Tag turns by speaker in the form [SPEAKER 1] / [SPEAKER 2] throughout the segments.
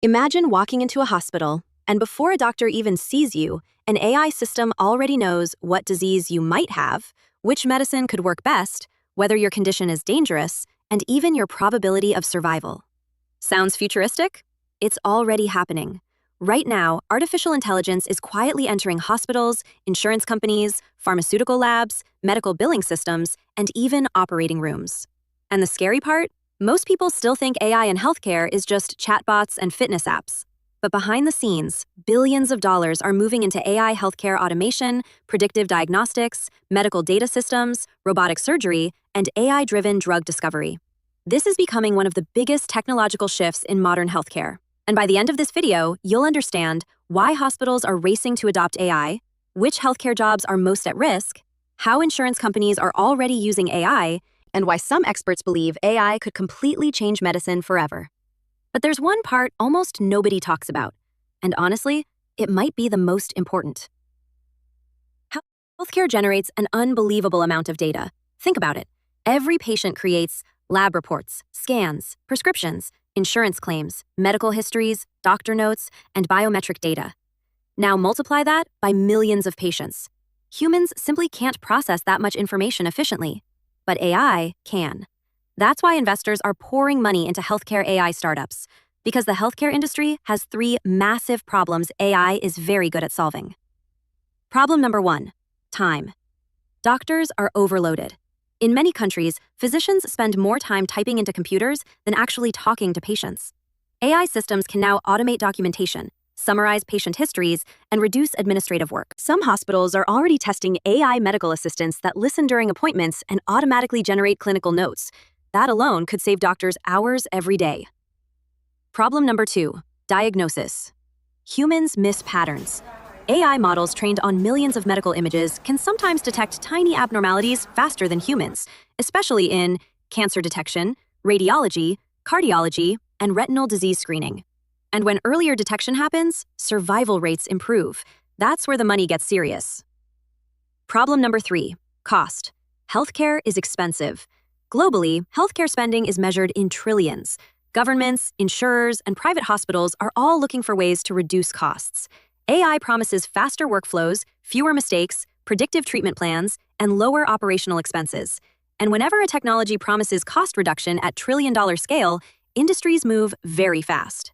[SPEAKER 1] Imagine walking into a hospital, and before a doctor even sees you, an AI system already knows what disease you might have, which medicine could work best, whether your condition is dangerous, and even your probability of survival. Sounds futuristic? It's already happening. Right now, artificial intelligence is quietly entering hospitals, insurance companies, pharmaceutical labs, medical billing systems, and even operating rooms. And the scary part? Most people still think AI in healthcare is just chatbots and fitness apps. But behind the scenes, billions of dollars are moving into AI healthcare automation, predictive diagnostics, medical data systems, robotic surgery, and AI-driven drug discovery. This is becoming one of the biggest technological shifts in modern healthcare. And by the end of this video, you'll understand why hospitals are racing to adopt AI, which healthcare jobs are most at risk, how insurance companies are already using AI, and why some experts believe AI could completely change medicine forever. But there's one part almost nobody talks about, and honestly, it might be the most important. Healthcare generates an unbelievable amount of data. Think about it. Every patient creates lab reports, scans, prescriptions, insurance claims, medical histories, doctor notes, and biometric data. Now multiply that by millions of patients. Humans simply can't process that much information efficiently, but AI can. That's why investors are pouring money into healthcare AI startups, because the healthcare industry has three massive problems AI is very good at solving. Problem number 1, time. Doctors are overloaded. In many countries, physicians spend more time typing into computers than actually talking to patients. AI systems can now automate documentation, summarize patient histories, and reduce administrative work. Some hospitals are already testing AI medical assistants that listen during appointments and automatically generate clinical notes. That alone could save doctors hours every day. Problem number 2, diagnosis. Humans miss patterns. AI models trained on millions of medical images can sometimes detect tiny abnormalities faster than humans, especially in cancer detection, radiology, cardiology, and retinal disease screening. And when earlier detection happens, survival rates improve. That's where the money gets serious. Problem number 3, cost. Healthcare is expensive. Globally, healthcare spending is measured in trillions. Governments, insurers, and private hospitals are all looking for ways to reduce costs. AI promises faster workflows, fewer mistakes, predictive treatment plans, and lower operational expenses. And whenever a technology promises cost reduction at trillion-dollar scale, industries move very fast.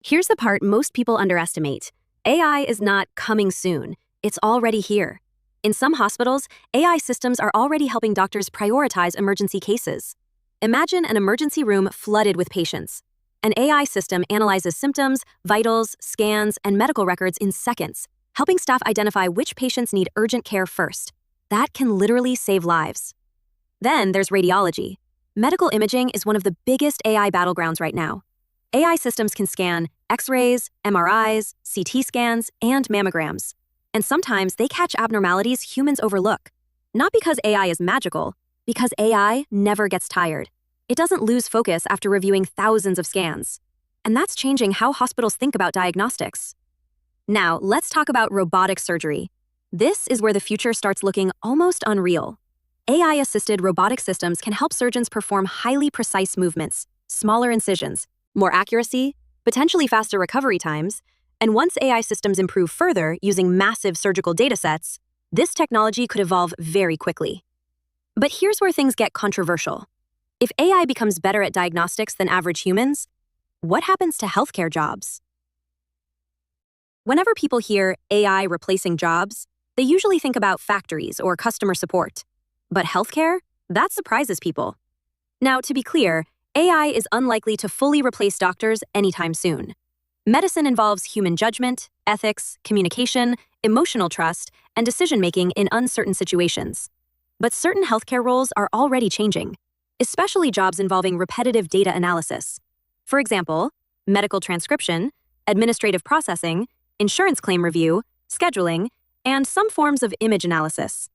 [SPEAKER 1] Here's the part most people underestimate. AI is not coming soon. It's already here. In some hospitals, AI systems are already helping doctors prioritize emergency cases. Imagine an emergency room flooded with patients. An AI system analyzes symptoms, vitals, scans, and medical records in seconds, helping staff identify which patients need urgent care first. That can literally save lives. Then there's radiology. Medical imaging is one of the biggest AI battlegrounds right now. AI systems can scan X-rays, MRIs, CT scans, and mammograms. And sometimes they catch abnormalities humans overlook. Not because AI is magical, because AI never gets tired. It doesn't lose focus after reviewing thousands of scans. And that's changing how hospitals think about diagnostics. Now, let's talk about robotic surgery. This is where the future starts looking almost unreal. AI-assisted robotic systems can help surgeons perform highly precise movements, smaller incisions, more accuracy, potentially faster recovery times, and once AI systems improve further using massive surgical datasets, this technology could evolve very quickly. But here's where things get controversial. If AI becomes better at diagnostics than average humans, what happens to healthcare jobs? Whenever people hear AI replacing jobs, they usually think about factories or customer support. But healthcare? That surprises people. Now, to be clear, AI is unlikely to fully replace doctors anytime soon. Medicine involves human judgment, ethics, communication, emotional trust, and decision-making in uncertain situations. But certain healthcare roles are already changing, especially jobs involving repetitive data analysis. For example, medical transcription, administrative processing, insurance claim review, scheduling, and some forms of image analysis.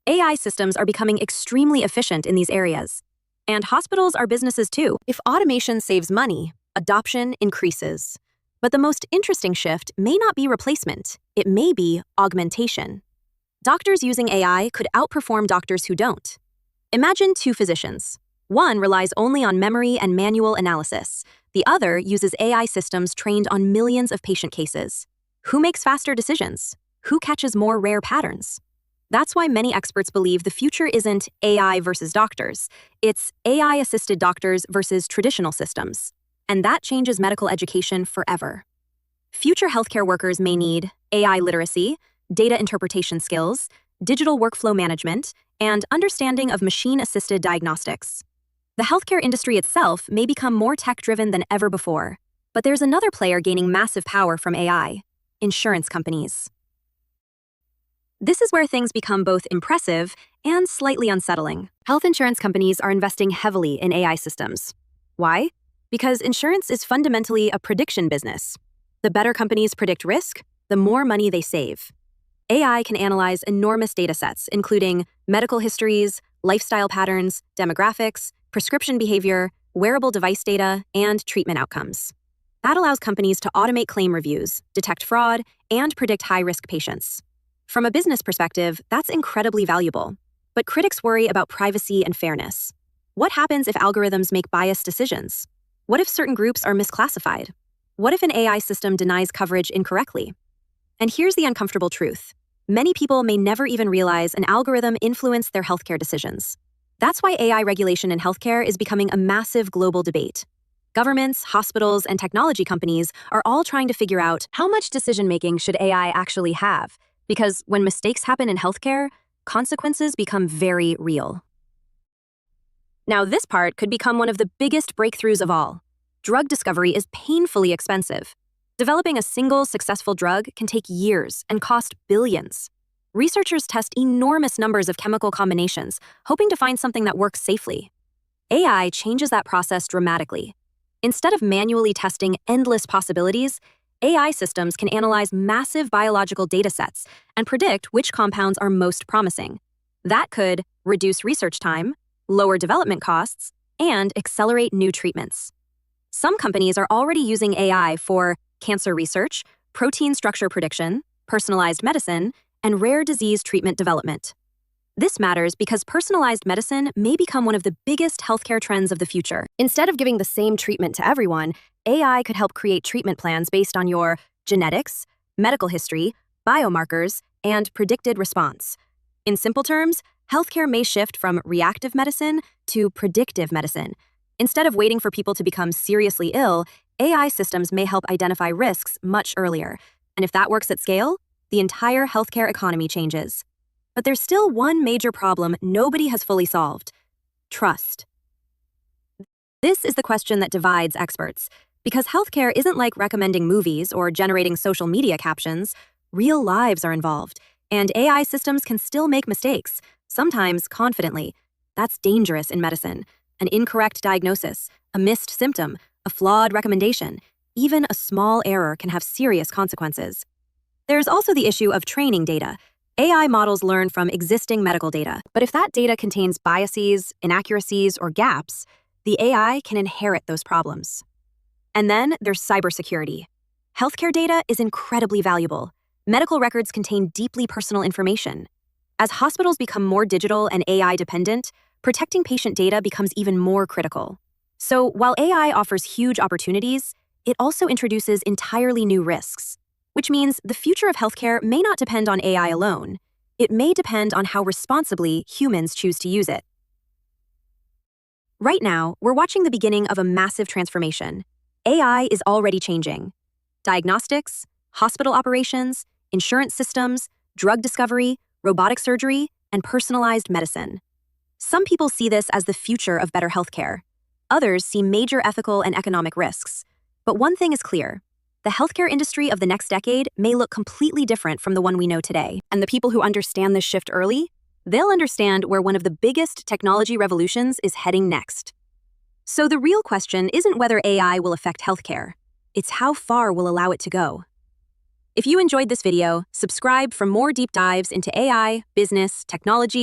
[SPEAKER 1] AI systems are becoming extremely efficient in these areas. And hospitals are businesses too. If automation saves money, adoption increases. But the most interesting shift may not be replacement, it may be augmentation. Doctors using AI could outperform doctors who don't. Imagine two physicians. One relies only on memory and manual analysis. The other uses AI systems trained on millions of patient cases. Who makes faster decisions? Who catches more rare patterns? That's why many experts believe the future isn't AI versus doctors. It's AI-assisted doctors versus traditional systems. And that changes medical education forever. Future healthcare workers may need AI literacy, data interpretation skills, digital workflow management, and understanding of machine-assisted diagnostics. The healthcare industry itself may become more tech-driven than ever before. But there's another player gaining massive power from AI: insurance companies. This is where things become both impressive and slightly unsettling. Health insurance companies are investing heavily in AI systems. Why? Because insurance is fundamentally a prediction business. The better companies predict risk, the more money they save. AI can analyze enormous datasets, including medical histories, lifestyle patterns, demographics, prescription behavior, wearable device data, and treatment outcomes. That allows companies to automate claim reviews, detect fraud, and predict high-risk patients. From a business perspective, that's incredibly valuable. But critics worry about privacy and fairness. What happens if algorithms make biased decisions? What if certain groups are misclassified? What if an AI system denies coverage incorrectly? And here's the uncomfortable truth. Many people may never even realize an algorithm influenced their healthcare decisions. That's why AI regulation in healthcare is becoming a massive global debate. Governments, hospitals, and technology companies are all trying to figure out how much decision-making should AI actually have, because when mistakes happen in healthcare, consequences become very real. Now, this part could become one of the biggest breakthroughs of all. Drug discovery is painfully expensive. Developing a single successful drug can take years and cost billions. Researchers test enormous numbers of chemical combinations, hoping to find something that works safely. AI changes that process dramatically. Instead of manually testing endless possibilities, AI systems can analyze massive biological datasets and predict which compounds are most promising. That could reduce research time, lower development costs, and accelerate new treatments. Some companies are already using AI for cancer research, protein structure prediction, personalized medicine, and rare disease treatment development. This matters because personalized medicine may become one of the biggest healthcare trends of the future. Instead of giving the same treatment to everyone, AI could help create treatment plans based on your genetics, medical history, biomarkers, and predicted response. In simple terms, healthcare may shift from reactive medicine to predictive medicine. Instead of waiting for people to become seriously ill, AI systems may help identify risks much earlier. And if that works at scale, the entire healthcare economy changes. But there's still one major problem nobody has fully solved: trust. This is the question that divides experts, because healthcare isn't like recommending movies or generating social media captions. Real lives are involved, and AI systems can still make mistakes, sometimes confidently. That's dangerous in medicine. An incorrect diagnosis, a missed symptom, a flawed recommendation, even a small error can have serious consequences. There's also the issue of training data. AI models learn from existing medical data, but if that data contains biases, inaccuracies, or gaps, the AI can inherit those problems. And then there's cybersecurity. Healthcare data is incredibly valuable. Medical records contain deeply personal information. As hospitals become more digital and AI-dependent, protecting patient data becomes even more critical. So while AI offers huge opportunities, it also introduces entirely new risks, which means the future of healthcare may not depend on AI alone. It may depend on how responsibly humans choose to use it. Right now, we're watching the beginning of a massive transformation. AI is already changing diagnostics, hospital operations, insurance systems, drug discovery, robotic surgery, and personalized medicine. Some people see this as the future of better healthcare. Others see major ethical and economic risks. But one thing is clear: the healthcare industry of the next decade may look completely different from the one we know today. And the people who understand this shift early, they'll understand where one of the biggest technology revolutions is heading next. So the real question isn't whether AI will affect healthcare. It's how far we'll allow it to go. If you enjoyed this video, subscribe for more deep dives into AI, business, technology,